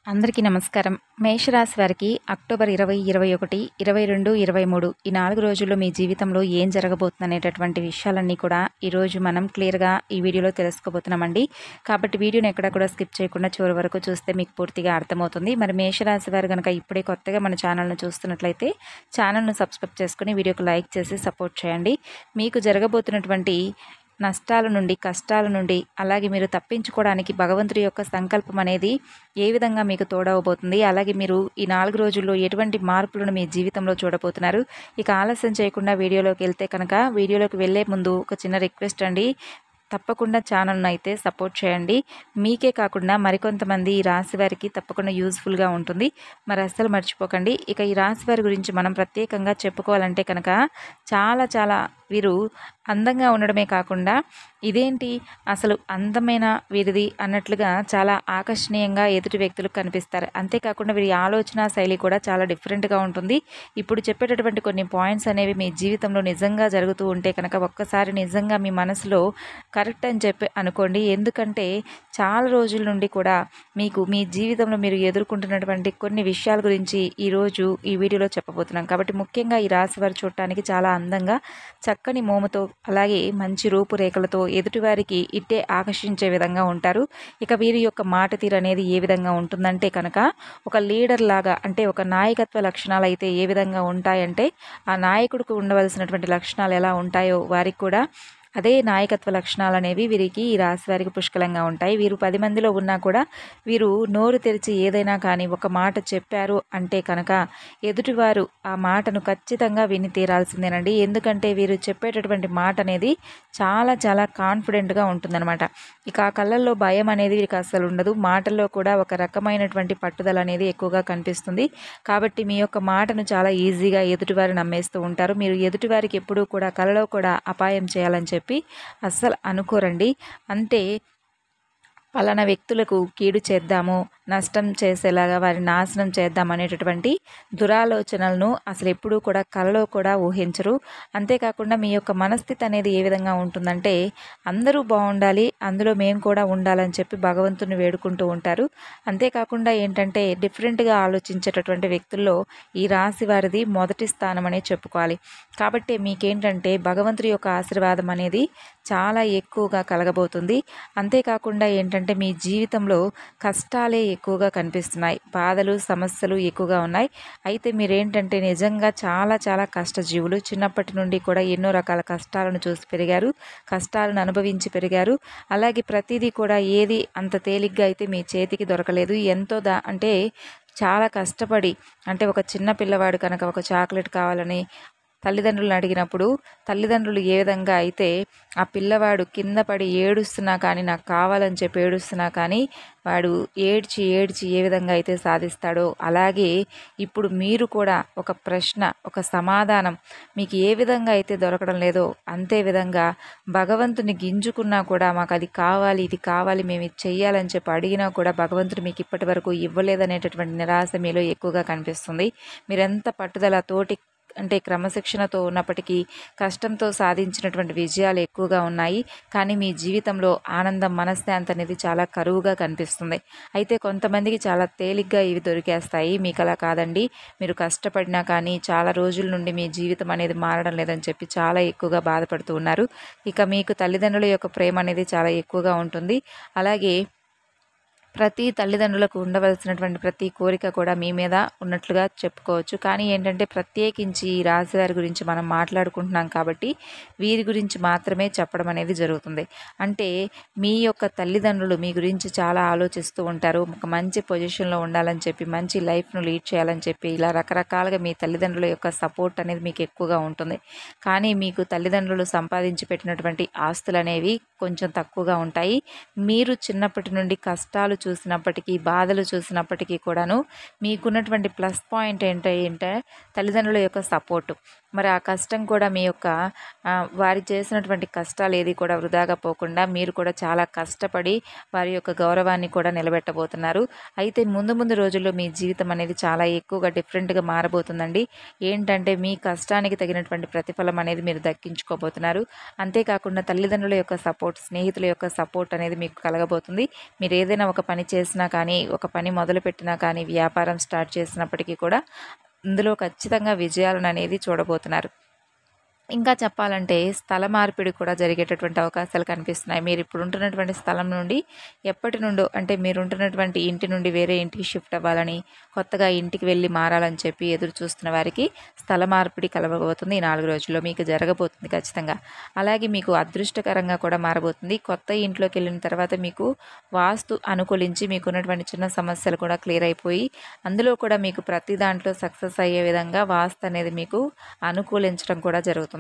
అందరికీ నమస్కారం. మేషరాశి వారికి అక్టోబర్ 20, 21, 22, 23 ఈ 4 రోజుల్లో మీ జీవితంలో ఏం జరగబోతుందనేటటువంటి విషయాలన్నీ కూడా ఈరోజు మనం క్లియర్‌గా ఈ వీడియోలో తెలుసుకోబోతున్నామండి. కాబట్టి వీడియోని ఎక్కడా కూడా స్కిప్ చేయకుండా చివరి వరకు చూస్తే మీకు పూర్తిగా అర్థమవుతుంది. మరి మేషరాశి వారు గనక ఇప్పుడే కొత్తగా మన ఛానల్‌ను చూస్తున్నట్లయితే ఛానల్‌ను సబ్స్క్రైబ్ చేసుకొని వీడియోకి లైక్ చేసి సపోర్ట్ చేయండి. మీకు జరగబోతున్నటువంటి నష్టాల నుండి, కష్టాల నుండి, అలాగే మీరు తప్పించుకోవడానికి భగవంతుడి యొక్క సంకల్పం అనేది ఏ విధంగా మీకు తోడవబోతుంది, అలాగే మీరు ఈ 4 రోజుల్లో ఎటువంటి మార్పులను మీ జీవితంలో చూడబోతున్నారు. ఇక ఆలస్యం చేయకుండా వీడియోలోకి వెళ్తే కనుక, వీడియోలోకి వెళ్ళే ముందు ఒక చిన్న రిక్వెస్ట్ అండి. తప్పకుండా ఛానల్ను అయితే సపోర్ట్ చేయండి. మీకే కాకుండా మరికొంతమంది ఈ రాశి వారికి తప్పకుండా యూజ్ఫుల్గా ఉంటుంది. మరి అస్సలు మర్చిపోకండి. ఇక ఈ రాశి వారి గురించి మనం ప్రత్యేకంగా చెప్పుకోవాలంటే కనుక చాలా వీరు అందంగా ఉండడమే కాకుండా ఇదేంటి అసలు అందమైన వీరిది అన్నట్లుగా చాలా ఆకర్షణీయంగా ఎదుటి వ్యక్తులకు కనిపిస్తారు. అంతేకాకుండా వీరి ఆలోచన శైలి కూడా చాలా డిఫరెంట్గా ఉంటుంది. ఇప్పుడు చెప్పేటటువంటి కొన్ని పాయింట్స్ అనేవి మీ జీవితంలో నిజంగా జరుగుతూ ఉంటే కనుక ఒక్కసారి నిజంగా మీ మనసులో కరెక్ట్ అని చెప్పి అనుకోండి. ఎందుకంటే చాలా రోజుల నుండి కూడా మీకు మీ జీవితంలో మీరు ఎదుర్కొంటున్నటువంటి కొన్ని విషయాల గురించి ఈరోజు ఈ వీడియోలో చెప్పబోతున్నాం. కాబట్టి ముఖ్యంగా ఈ రాశి వారు చూడటానికి చాలా అందంగా, చక్కని మోముతో, అలాగే మంచి రూపురేఖలతో ఎదుటివారికి ఇట్టే ఆకర్షించే విధంగా ఉంటారు. ఇక వీరి యొక్క మాట తీరు అనేది ఏ విధంగా ఉంటుందంటే కనుక ఒక లీడర్ లాగా, అంటే ఒక నాయకత్వ లక్షణాలు అయితే ఏ విధంగా ఉంటాయంటే ఆ నాయకుడికి ఉండవలసినటువంటి లక్షణాలు ఎలా ఉంటాయో వారికి కూడా అదే నాయకత్వ లక్షణాలు అనేవి వీరికి ఈ రాశి వారికి పుష్కలంగా ఉంటాయి. వీరు 10 మందిలో ఉన్నా కూడా వీరు నోరు తెరిచి ఏదైనా కానీ ఒక మాట చెప్పారు అంటే కనుక ఎదుటివారు ఆ మాటను ఖచ్చితంగా విని తీరాల్సిందేనండి. ఎందుకంటే వీరు చెప్పేటటువంటి మాట అనేది చాలా కాన్ఫిడెంట్గా ఉంటుందన్నమాట. ఇక ఆ కళ్ళల్లో భయం అనేది వీరికి అస్సలు ఉండదు. మాటల్లో కూడా ఒక రకమైనటువంటి పట్టుదల అనేది ఎక్కువగా కనిపిస్తుంది. కాబట్టి మీ యొక్క మాటను చాలా ఈజీగా ఎదుటివారు నమ్మేస్తూ ఉంటారు. మీరు ఎదుటివారికి ఎప్పుడూ కూడా కలలో కూడా అపాయం చేయాలని చెప్పి అస్సలు అనుకోరండి. అంటే పలానా వ్యక్తులకు కీడు చేద్దాము, నష్టం చేసేలాగా వారి నాశనం చేద్దాం అనేటటువంటి దురాలోచనలను అసలు ఎప్పుడూ కూడా కలలో కూడా ఊహించరు. అంతేకాకుండా మీ యొక్క మనస్థితి అనేది ఏ విధంగా ఉంటుందంటే అందరూ బాగుండాలి, అందులో మేము కూడా ఉండాలని చెప్పి భగవంతుని వేడుకుంటూ ఉంటారు. అంతేకాకుండా ఏంటంటే డిఫరెంట్గా ఆలోచించేటటువంటి వ్యక్తుల్లో ఈ రాశి వారిది మొదటి స్థానం అనే చెప్పుకోవాలి. కాబట్టి మీకేంటంటే భగవంతుడి యొక్క ఆశీర్వాదం అనేది చాలా ఎక్కువగా కలగబోతుంది. అంతేకాకుండా ఏంటంటే మీ జీవితంలో కష్టాలే ఎక్కువగా కనిపిస్తున్నాయి, బాధలు, సమస్యలు ఎక్కువగా ఉన్నాయి. అయితే మీరేంటంటే నిజంగా చాలా కష్టజీవులు. చిన్నప్పటి నుండి కూడా ఎన్నో రకాల కష్టాలను చూసి పెరిగారు, కష్టాలను అనుభవించి పెరిగారు. అలాగే ప్రతిదీ కూడా ఏది అంత తేలిగ్గా అయితే మీ చేతికి దొరకలేదు. ఎంతో అంటే చాలా కష్టపడి, అంటే ఒక చిన్న పిల్లవాడు కనుక ఒక చాక్లెట్ కావాలని తల్లిదండ్రులను అడిగినప్పుడు తల్లిదండ్రులు ఏ విధంగా అయితే ఆ పిల్లవాడు కింద పడి ఏడుస్తున్నా కానీ, నాకు కావాలని చెప్పి ఏడుస్తున్నా కానీ వాడు ఏడ్చి ఏ విధంగా అయితే సాధిస్తాడో, అలాగే ఇప్పుడు మీరు కూడా ఒక ప్రశ్న, ఒక సమాధానం మీకు ఏ విధంగా అయితే దొరకడం లేదో అంతే విధంగా భగవంతుని గింజుకున్నా కూడా మాకు అది కావాలి, ఇది కావాలి, మేము ఇది చెయ్యాలని చెప్పి అడిగినా కూడా భగవంతుడు మీకు ఇప్పటి వరకు ఇవ్వలేదనేటటువంటి నిరాశ మీలో ఎక్కువగా కనిపిస్తుంది. మీరెంత పట్టుదల తోటి, అంటే క్రమశిక్షణతో ఉన్నప్పటికీ కష్టంతో సాధించినటువంటి విజయాలు ఎక్కువగా ఉన్నాయి. కానీ మీ జీవితంలో ఆనందం, మనశ్శాంతి అనేది చాలా కరువుగా కనిపిస్తుంది. అయితే కొంతమందికి చాలా తేలిగ్గా ఇవి దొరికేస్తాయి. మీకు అలా కాదండి. మీరు కష్టపడినా కానీ చాలా రోజుల నుండి మీ జీవితం అనేది మారడం లేదని చెప్పి చాలా ఎక్కువగా బాధపడుతూ ఉన్నారు. ఇక మీకు తల్లిదండ్రుల యొక్క ప్రేమ అనేది చాలా ఎక్కువగా ఉంటుంది. అలాగే ప్రతి తల్లిదండ్రులకు ఉండవలసినటువంటి ప్రతి కోరిక కూడా మీ మీద ఉన్నట్లుగా చెప్పుకోవచ్చు. కానీ ఏంటంటే ప్రత్యేకించి ఈ రాశి వారి గురించి మనం మాట్లాడుకుంటున్నాం కాబట్టి వీరి గురించి మాత్రమే చెప్పడం అనేది జరుగుతుంది. అంటే మీ యొక్క తల్లిదండ్రులు మీ గురించి చాలా ఆలోచిస్తూ ఉంటారు. ఒక మంచి పొజిషన్లో ఉండాలని చెప్పి, మంచి లైఫ్ను లీడ్ చేయాలని చెప్పి, ఇలా రకరకాలుగా మీ తల్లిదండ్రుల యొక్క సపోర్ట్ అనేది మీకు ఎక్కువగా ఉంటుంది. కానీ మీకు తల్లిదండ్రులు సంపాదించి పెట్టినటువంటి ఆస్తులు అనేవి కొంచెం తక్కువగా ఉంటాయి. మీరు చిన్నప్పటి నుండి కష్టాలు చూసినప్పటికీ, బాధలు చూసినప్పటికీ కూడాను మీకున్నటువంటి ప్లస్ పాయింట్ ఏంటంటే తల్లిదండ్రుల యొక్క సపోర్టు. మరి ఆ కష్టం కూడా మీ యొక్క వారి చేసినటువంటి కష్టాలు ఏది కూడా వృధాగా పోకుండా మీరు కూడా చాలా కష్టపడి వారి యొక్క గౌరవాన్ని కూడా నిలబెట్టబోతున్నారు. అయితే ముందు రోజుల్లో మీ జీవితం అనేది చాలా ఎక్కువగా డిఫరెంట్గా మారబోతుందండి. ఏంటంటే మీ కష్టానికి తగినటువంటి ప్రతిఫలం అనేది మీరు దక్కించుకోబోతున్నారు. అంతేకాకుండా తల్లిదండ్రుల యొక్క సపోర్ట్, స్నేహితుల యొక్క సపోర్ట్ అనేది మీకు కలగబోతుంది. మీరు ఏదైనా ఒక పని పని చేసినా కానీ, ఒక పని మొదలుపెట్టినా కానీ, వ్యాపారం స్టార్ట్ చేసినప్పటికీ కూడా ఇందులో ఖచ్చితంగా విజయాలననేది చూడబోతున్నారు. ఇంకా చెప్పాలంటే స్థల మార్పిడి కూడా జరిగేటటువంటి అవకాశాలు కనిపిస్తున్నాయి. మీరు ఇప్పుడు ఉంటున్నటువంటి స్థలం నుండి ఎప్పటి నుండో అంటే మీరు ఉంటున్నటువంటి ఇంటి నుండి వేరే ఇంటికి షిఫ్ట్ అవ్వాలని, కొత్తగా ఇంటికి వెళ్ళి మారాలని చెప్పి ఎదురు చూస్తున్న వారికి స్థల మార్పిడి కలగబోతుంది. ఈ 4 రోజుల్లో మీకు జరగబోతుంది ఖచ్చితంగా. అలాగే మీకు అదృష్టకరంగా కూడా మారబోతుంది. కొత్త ఇంట్లోకి వెళ్ళిన తర్వాత మీకు వాస్తు అనుకూలించి మీకున్నటువంటి చిన్న సమస్యలు కూడా క్లియర్ అయిపోయి, అందులో కూడా మీకు ప్రతి దాంట్లో సక్సెస్ అయ్యే విధంగా వాస్తు అనేది మీకు అనుకూలించడం కూడా జరుగుతుంది.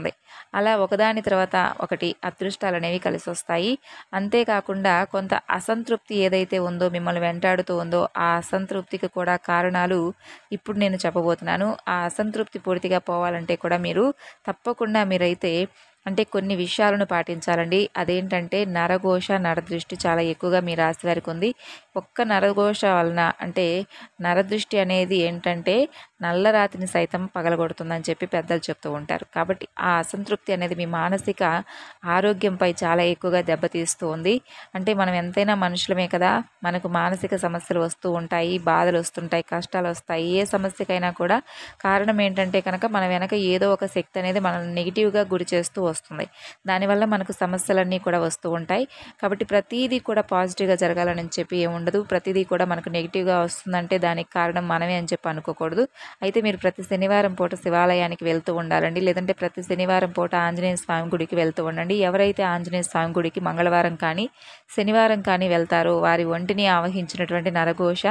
అలా ఒకదాని తర్వాత ఒకటి అదృష్టాలు అనేవి కలిసి వస్తాయి. అంతేకాకుండా కొంత అసంతృప్తి ఏదైతే ఉందో, మిమ్మల్ని వెంటాడుతూ ఉందో, ఆ అసంతృప్తికి కూడా కారణాలు ఇప్పుడు నేను చెప్పబోతున్నాను. ఆ అసంతృప్తి పూర్తిగా పోవాలంటే కూడా మీరు తప్పకుండా మీరైతే అంటే కొన్ని విషయాలను పాటించాలండి. అదేంటంటే నరఘోష, నరదృష్టి చాలా ఎక్కువగా మీ రాశి వారికి ఉంది. ఒక్క నరఘోష వలన అంటే నరదృష్టి అనేది ఏంటంటే నల్లరాతిని సైతం పగలగొడుతుందని చెప్పి పెద్దలు చెప్తూ ఉంటారు. కాబట్టి ఆ అసంతృప్తి అనేది మీ మానసిక ఆరోగ్యంపై చాలా ఎక్కువగా దెబ్బతీస్తూ ఉంది. అంటే మనం ఎంతైనా మనుషులమే కదా, మనకు మానసిక సమస్యలు వస్తూ ఉంటాయి, బాధలు వస్తుంటాయి, కష్టాలు వస్తాయి. ఏ సమస్యకైనా కూడా కారణం ఏంటంటే కనుక మన వెనక ఏదో ఒక శక్తి అనేది మనల్ని నెగిటివ్గా గురి చేస్తూ వస్తుంది. దానివల్ల మనకు సమస్యలన్నీ కూడా వస్తూ ఉంటాయి. కాబట్టి ప్రతిదీ కూడా పాజిటివ్గా జరగాలని చెప్పి ఏముండదు. ప్రతిదీ కూడా మనకు నెగిటివ్గా వస్తుందంటే దానికి కారణం మనమే అని చెప్పి అనుకోకూడదు. అయితే మీరు ప్రతి శనివారం పూట శివాలయానికి వెళ్తూ ఉండాలండి. లేదంటే ప్రతి శనివారం పూట ఆంజనేయ స్వామి గుడికి వెళ్తూ ఉండండి. ఎవరైతే ఆంజనేయ స్వామి గుడికి మంగళవారం కానీ శనివారం కానీ వెళ్తారో వారి ఒంటిని ఆవహించినటువంటి నరఘోష,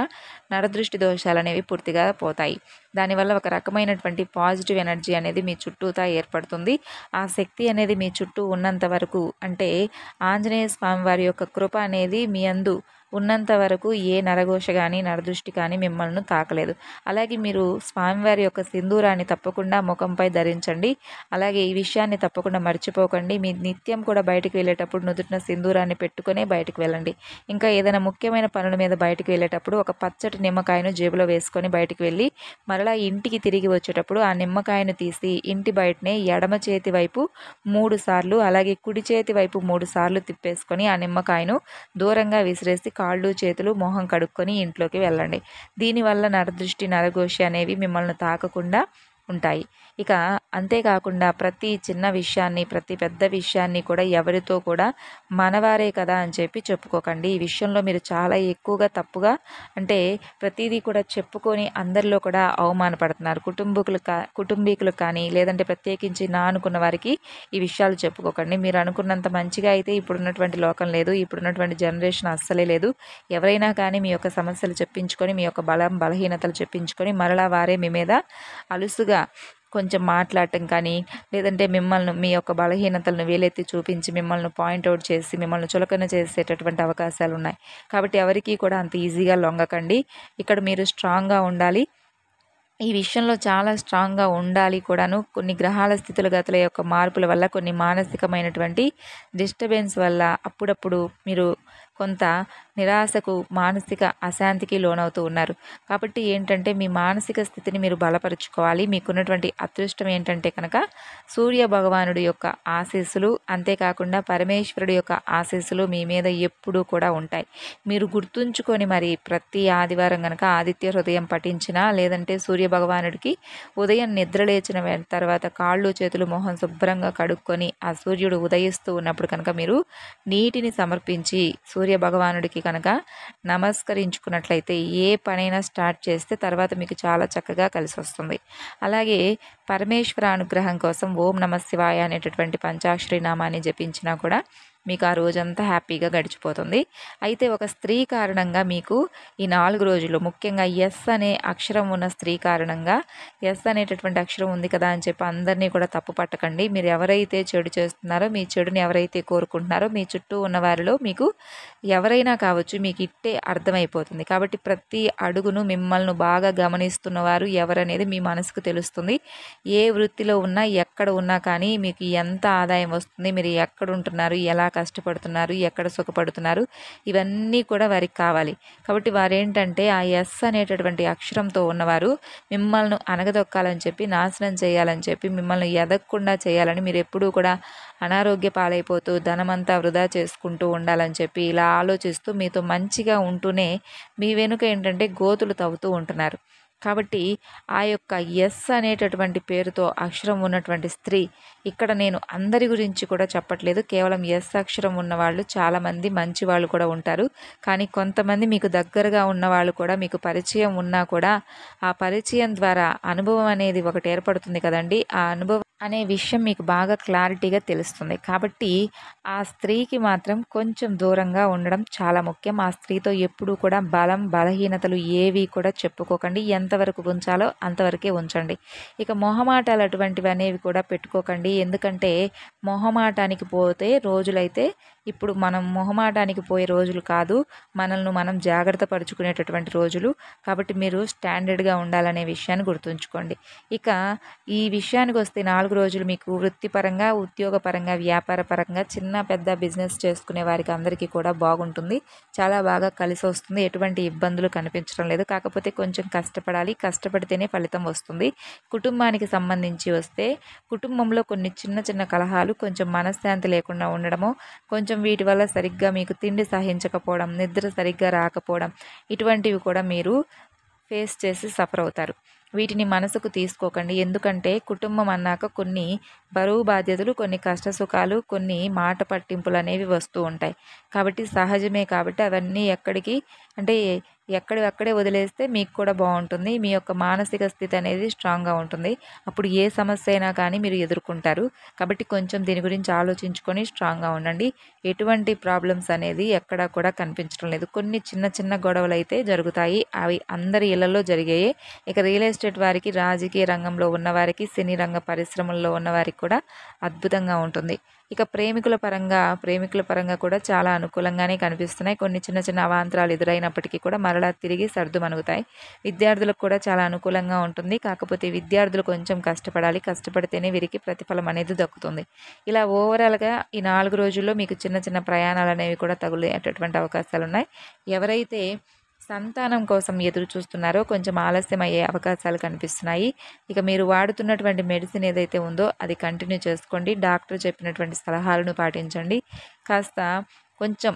నరదృష్టి దోషాలు అనేవి పూర్తిగా పోతాయి. దానివల్ల ఒక రకమైనటువంటి పాజిటివ్ ఎనర్జీ అనేది మీ చుట్టూతా ఏర్పడుతుంది. ఆ శక్తి అనేది మీ చుట్టూ ఉన్నంత వరకు అంటే ఆంజనేయ స్వామి వారి యొక్క కృప అనేది మీ అందు ఉన్నంత వరకు ఏ నరఘోష కానీ నరదృష్టి కానీ మిమ్మల్ని తాకలేదు. అలాగే మీరు స్వామివారి యొక్క సింధూరాన్ని తప్పకుండా ముఖంపై ధరించండి. అలాగే ఈ విషయాన్ని తప్పకుండా మర్చిపోకండి. మీ నిత్యం కూడా బయటికి వెళ్ళేటప్పుడు నుదుటిన సింధూరాన్ని పెట్టుకునే బయటికి వెళ్ళండి. ఇంకా ఏదైనా ముఖ్యమైన పనుల మీద బయటికి వెళ్ళేటప్పుడు ఒక పచ్చటి నిమ్మకాయను జేబులో వేసుకొని బయటికి వెళ్ళి మరలా ఇంటికి తిరిగి వచ్చేటప్పుడు ఆ నిమ్మకాయను తీసి ఇంటి బయటనే ఎడమ చేతి వైపు 3 సార్లు అలాగే కుడి చేతి వైపు 3 సార్లు తిప్పేసుకొని ఆ నిమ్మకాయను దూరంగా విసిరేసి కాళ్ళు చేతులు మొహం కడుక్కొని ఇంట్లోకి వెళ్ళండి. దీనివల్ల నరదృష్టి నరఘోష అనేవి మిమ్మల్ని తాకకుండా ఉంటాయి. ఇక అంతేకాకుండా ప్రతి చిన్న విషయాన్ని ప్రతి పెద్ద విషయాన్ని కూడా ఎవరితో కూడా మనవారే కదా అని చెప్పి చెప్పుకోకండి. ఈ విషయంలో మీరు చాలా ఎక్కువగా తప్పుగా అంటే ప్రతిదీ కూడా చెప్పుకొని అందరిలో కూడా అవమానపడుతున్నారు. కుటుంబీకులు కానీ లేదంటే ప్రత్యేకించి నా అనుకున్న వారికి ఈ విషయాలు చెప్పుకోకండి. మీరు అనుకున్నంత మంచిగా అయితే ఇప్పుడున్నటువంటి లోకం లేదు, ఇప్పుడున్నటువంటి జనరేషన్ అస్సలే లేదు. ఎవరైనా కానీ మీ యొక్క సమస్యలు చెప్పించుకొని మీ యొక్క బలహీనతలు చెప్పించుకొని మరలా వారే మీ మీద అలుసుగా కొంచెం మాట్లాడటం కానీ లేదంటే మిమ్మల్ని మీ యొక్క బలహీనతలను వేలెత్తి చూపించి మిమ్మల్ని పాయింట్అవుట్ చేసి మిమ్మల్ని చులకన చేసేటటువంటి అవకాశాలు ఉన్నాయి. కాబట్టి ఎవరికీ కూడా అంత ఈజీగా లొంగకండి. ఇక్కడ మీరు స్ట్రాంగ్గా ఉండాలి. ఈ విషయంలో చాలా స్ట్రాంగ్గా ఉండాలి కూడాను. కొన్ని గ్రహాల స్థితిగతుల యొక్క మార్పుల వల్ల కొన్ని మానసికమైనటువంటి డిస్టర్బెన్స్ వల్ల అప్పుడప్పుడు మీరు కొంత నిరాశకు మానసిక అశాంతికి లోనవుతూ ఉన్నారు. కాబట్టి ఏంటంటే మీ మానసిక స్థితిని మీరు బలపరుచుకోవాలి. మీకున్నటువంటి అదృష్టం ఏంటంటే కనుక సూర్య భగవానుడి యొక్క ఆశీస్సులు అంతేకాకుండా పరమేశ్వరుడి యొక్క ఆశీస్సులు మీ మీద ఎప్పుడూ కూడా ఉంటాయి. మీరు గుర్తుంచుకొని మరి ప్రతి ఆదివారం కనుక ఆదిత్య హృదయం పఠించినా లేదంటే సూర్య భగవానుడికి ఉదయం నిద్ర లేచిన తర్వాత కాళ్ళు చేతులు మొహం శుభ్రంగా కడుక్కొని ఆ సూర్యుడు ఉదయిస్తూ ఉన్నప్పుడు కనుక మీరు నీటిని సమర్పించి సూర్య భగవానుడికి కనుక నమస్కరించుకున్నట్లయితే ఏ పనైనా స్టార్ట్ చేస్తే తర్వాత మీకు చాలా చక్కగా కలిసి వస్తుంది. అలాగే పరమేశ్వర అనుగ్రహం కోసం ఓం నమ శివాయ అనేటటువంటి పంచాక్షరి నామాన్ని జపించినా కూడా మీకు ఆ రోజంతా హ్యాపీగా గడిచిపోతుంది. అయితే ఒక స్త్రీ కారణంగా మీకు ఈ 4 రోజులు ముఖ్యంగా ఎస్ అనే అక్షరం ఉన్న స్త్రీ కారణంగా ఎస్ అనేటటువంటి అక్షరం ఉంది కదా అని చెప్పి అందరినీ కూడా తప్పు పట్టకండి. మీరు ఎవరైతే చెడు చేస్తున్నారో మీ చెడుని ఎవరైతే కోరుకుంటున్నారో మీ చుట్టూ ఉన్న వారిలో మీకు ఎవరైనా కావచ్చు మీకు ఇట్టే అర్థమైపోతుంది. కాబట్టి ప్రతి అడుగును మిమ్మల్ని బాగా గమనిస్తున్న వారు ఎవరనేది మీ మనసుకు తెలుస్తుంది. ఏ వృత్తిలో ఉన్నా ఎక్కడ ఉన్నా కానీ మీకు ఎంత ఆదాయం వస్తుంది, మీరు ఎక్కడ ఉంటున్నారు, ఎలా కష్టపడుతున్నారు, ఎక్కడ సుఖపడుతున్నారు, ఇవన్నీ కూడా వారికి కావాలి. కాబట్టి వారేంటంటే ఆ ఎస్ అనేటటువంటి అక్షరంతో ఉన్నవారు మిమ్మల్ని అణగదొక్కాలని చెప్పి, నాశనం చేయాలని చెప్పి, మిమ్మల్ని ఎదగకుండా చేయాలని, మీరు ఎప్పుడూ కూడా అనారోగ్య పాలైపోతూ ధనమంతా వృధా చేసుకుంటూ ఉండాలని చెప్పి ఇలా ఆలోచిస్తూ మీతో మంచిగా ఉంటూనే మీ వెనుక ఏంటంటే గోతులు తవ్వుతూ ఉంటున్నారు. కాబట్టి ఆ యొక్క ఎస్ అనేటటువంటి పేరుతో అక్షరం ఉన్నటువంటి స్త్రీ, ఇక్కడ నేను అందరి గురించి కూడా చెప్పట్లేదు, కేవలం ఎస్ అక్షరం ఉన్నవాళ్ళు చాలామంది మంచి వాళ్ళు కూడా ఉంటారు. కానీ కొంతమంది మీకు దగ్గరగా ఉన్నవాళ్ళు కూడా, మీకు పరిచయం ఉన్నా కూడా ఆ పరిచయం ద్వారా అనుభవం అనేది ఒకటి ఏర్పడుతుంది కదండి. ఆ అనుభవం అనే విషయం మీకు బాగా క్లారిటీగా తెలుస్తుంది. కాబట్టి ఆ స్త్రీకి మాత్రం కొంచెం దూరంగా ఉండడం చాలా ముఖ్యం. ఆ స్త్రీతో ఎప్పుడూ కూడా బలం, బలహీనతలు ఏవి కూడా చెప్పుకోకండి. ఎంతవరకు ఉంచాలో అంతవరకే ఉంచండి. ఇక మొహమాటాలు అటువంటివి అనేవి కూడా పెట్టుకోకండి. ఎందుకంటే మొహమాటానికి పోతే రోజులైతే ఇప్పుడు మనం మొహమాటానికి పోయే రోజులు కాదు, మనల్ని మనం జాగ్రత్త పరుచుకునేటటువంటి రోజులు. కాబట్టి మీరు స్టాండర్డ్గా ఉండాలనే విషయాన్ని గుర్తుంచుకోండి. ఇక ఈ విషయానికి వస్తే 4 రోజులు మీకు వృత్తిపరంగా, ఉద్యోగపరంగా, వ్యాపార పరంగా చిన్న పెద్ద బిజినెస్ చేసుకునే వారికి అందరికీ కూడా బాగుంటుంది. చాలా బాగా కలిసి వస్తుంది. ఎటువంటి ఇబ్బందులు కనిపించడం లేదు. కాకపోతే కొంచెం కష్టపడాలి. కష్టపడితేనే ఫలితం వస్తుంది. కుటుంబానికి సంబంధించి వస్తే కుటుంబంలో కొన్ని చిన్న చిన్న కలహాలు, కొంచెం మనశ్శాంతి లేకుండా ఉండడము, కొంచెం వీటి వల్ల సరిగ్గా మీకు తిండి సహించకపోవడం, నిద్ర సరిగ్గా రాకపోవడం, ఇటువంటివి కూడా మీరు ఫేస్ చేసి సఫర్ అవుతారు. వీటిని మనసుకు తీసుకోకండి. ఎందుకంటే కుటుంబం అన్నాక కొన్ని బరువు బాధ్యతలు, కొన్ని కష్ట సుఖాలు, కొన్ని మాట పట్టింపులు అనేవి వస్తూ ఉంటాయి. కాబట్టి సహజమే. కాబట్టి అవన్నీ ఎక్కడివక్కడే వదిలేస్తే మీకు కూడా బాగుంటుంది. మీ యొక్క మానసిక స్థితి అనేది స్ట్రాంగ్గా ఉంటుంది. అప్పుడు ఏ సమస్య అయినా కానీ మీరు ఎదుర్కొంటారు. కాబట్టి కొంచెం దీని గురించి ఆలోచించుకొని స్ట్రాంగ్గా ఉండండి. ఎటువంటి ప్రాబ్లమ్స్ అనేది ఎక్కడా కూడా కనిపించడం లేదు. కొన్ని చిన్న చిన్న గొడవలు అయితే జరుగుతాయి. అవి అందరి ఇళ్లలో జరిగాయి. ఇక రియల్ ఎస్టేట్ వారికి, రాజకీయ రంగంలో ఉన్నవారికి, సినీ రంగ పరిశ్రమల్లో ఉన్నవారికి కూడా అద్భుతంగా ఉంటుంది. ఇక ప్రేమికుల పరంగా కూడా చాలా అనుకూలంగానే కనిపిస్తున్నాయి. కొన్ని చిన్న చిన్న అవాంతరాలు ఎదురైనప్పటికీ కూడా మరలా తిరిగి సర్దుమణుగుతాయి. విద్యార్థులకు కూడా చాలా అనుకూలంగా ఉంటుంది. కాకపోతే విద్యార్థులు కొంచెం కష్టపడాలి. కష్టపడితేనే వీరికి ప్రతిఫలం అనేది దక్కుతుంది. ఇలా ఓవరాల్గా ఈ 4 రోజుల్లో మీకు చిన్న చిన్న ప్రయాణాలు అనేవి కూడా తగులేటటువంటి అవకాశాలు ఉన్నాయి. ఎవరైతే సంతానం కోసం ఎదురు చూస్తున్నారో కొంచెం ఆలస్యం అయ్యే అవకాశాలు కనిపిస్తున్నాయి. ఇక మీరు వాడుతున్నటువంటి మెడిసిన్ ఏదైతే ఉందో అది కంటిన్యూ చేసుకోండి. డాక్టర్ చెప్పినటువంటి సలహాలను పాటించండి. కాస్త కొంచెం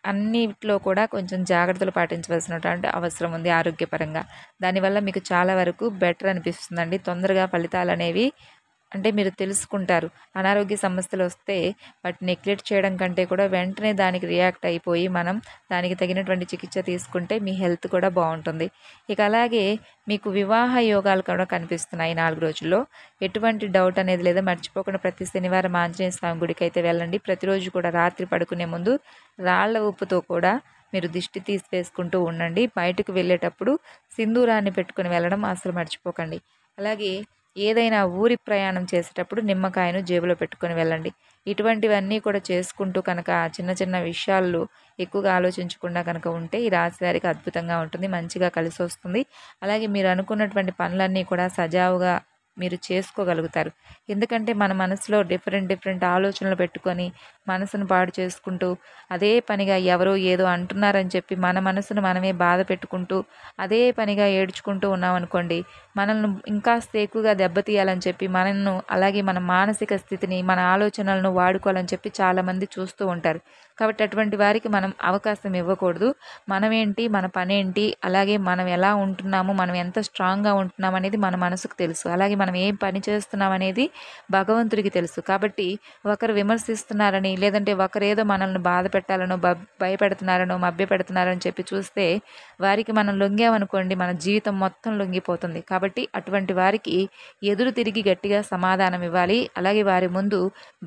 అన్నిట్లో కూడా కొంచెం జాగ్రత్తలు పాటించవలసినటువంటి అవసరం ఉంది ఆరోగ్యపరంగా. దానివల్ల మీకు చాలా వరకు బెటర్ అనిపిస్తుందండి. తొందరగా ఫలితాలు అనేవి మీరు తెలుసుకుంటారు. అనారోగ్య సమస్యలు వస్తే వాటిని నెగ్లెక్ట్ చేయడం కంటే కూడా వెంటనే దానికి రియాక్ట్ అయిపోయి మనం దానికి తగినటువంటి చికిత్స తీసుకుంటే మీ హెల్త్ కూడా బాగుంటుంది. ఇక అలాగే మీకు వివాహ యోగాలు కూడా కనిపిస్తున్నాయి 4 రోజుల్లో. ఎటువంటి డౌట్ అనేది లేదా. మర్చిపోకుండా ప్రతి శనివారం ఆంజనేయ స్వామి గుడికి అయితే వెళ్ళండి. ప్రతిరోజు కూడా రాత్రి పడుకునే ముందు రాళ్ల ఉప్పుతో కూడా మీరు దిష్టి తీసివేసుకుంటూ ఉండండి. బయటకు వెళ్ళేటప్పుడు సింధూరాన్ని పెట్టుకుని వెళ్ళడం అసలు మర్చిపోకండి. అలాగే ఏదైనా ఊరి ప్రయాణం చేసేటప్పుడు నిమ్మకాయను జేబులో పెట్టుకొని వెళ్ళండి. ఇటువంటివన్నీ కూడా చేసుకుంటూ కనుక చిన్న చిన్న విషయాలు ఎక్కువగా ఆలోచించకుండా కనుక ఉంటే ఈ రాశి వారికి అద్భుతంగా ఉంటుంది. మంచిగా కలిసి వస్తుంది. అలాగే మీరు అనుకున్నటువంటి పనులన్నీ కూడా సజావుగా మీరు చేసుకోగలుగుతారు. ఎందుకంటే మన మనసులో డిఫరెంట్ ఆలోచనలు పెట్టుకొని మనసును పాడు చేసుకుంటూ అదే పనిగా ఎవరో ఏదో అంటున్నారని చెప్పి మన మనసును మనమే బాధ పెట్టుకుంటూ అదే పనిగా ఏడ్చుకుంటూ ఉన్నామనుకోండి, మనల్ని ఇంకాస్త ఎక్కువగా దెబ్బతీయాలని చెప్పి మనల్ని, అలాగే మన మానసిక స్థితిని, మన ఆలోచనలను వాడుకోవాలని చెప్పి చాలామంది చూస్తూ ఉంటారు. కాబట్టి అటువంటి వారికి మనం అవకాశం ఇవ్వకూడదు. మనమేంటి, మన పనేంటి, అలాగే మనం ఎలా ఉంటున్నాము, మనం ఎంత స్ట్రాంగ్గా ఉంటున్నాం అనేది మన మనసుకు తెలుసు. అలాగే మనం ఏం పని చేస్తున్నాం అనేది భగవంతుడికి తెలుసు. కాబట్టి ఒకరు విమర్శిస్తున్నారని, లేదంటే ఒకరేదో మనల్ని బాధ పెట్టాలనో, భయపెడుతున్నారనో, మభ్యపెడుతున్నారని చెప్పి చూస్తే వారికి మనం లొంగామనుకోండి, మన జీవితం మొత్తం లొంగిపోతుంది. కాబట్టి అటువంటి వారికి ఎదురు తిరిగి గట్టిగా సమాధానం ఇవ్వాలి. అలాగే వారి ముందు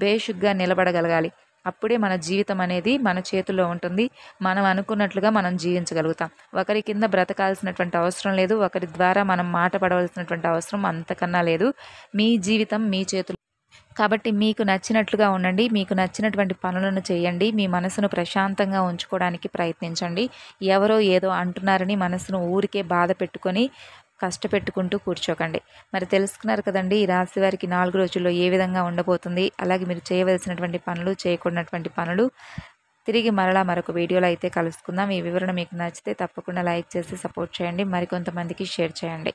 బేషుగ్గా నిలబడగలగాలి. అప్పుడే మన జీవితం అనేది మన చేతుల్లో ఉంటుంది. మనం అనుకున్నట్లుగా మనం జీవించగలుగుతాం. ఒకరి కింద బ్రతకాల్సినటువంటి అవసరం లేదు. ఒకరి ద్వారా మనం మాట పడవలసినటువంటి అవసరం అంతకన్నా లేదు. మీ జీవితం మీ చేతుల్లో. కాబట్టి మీకు నచ్చినట్లుగా ఉండండి. మీకు నచ్చినటువంటి పనులను చేయండి. మీ మనసును ప్రశాంతంగా ఉంచుకోవడానికి ప్రయత్నించండి. ఎవరో ఏదో అంటున్నారని మనసును ఊరికే బాధ పెట్టుకొని కష్టపెట్టుకుంటూ కూర్చోకండి. మరి తెలుసుకున్నారు కదండి ఈ రాశి వారికి 4 రోజుల్లో ఏ విధంగా ఉండబోతుంది, అలాగే మీరు చేయవలసినటువంటి పనులు, చేయకూడనటువంటి పనులు. తిరిగి మరలా మరొక వీడియోలో అయితే కలుసుకుందాం. ఈ వివరణ మీకు నచ్చితే తప్పకుండా లైక్ చేసి సపోర్ట్ చేయండి. మరికొంతమందికి షేర్ చేయండి.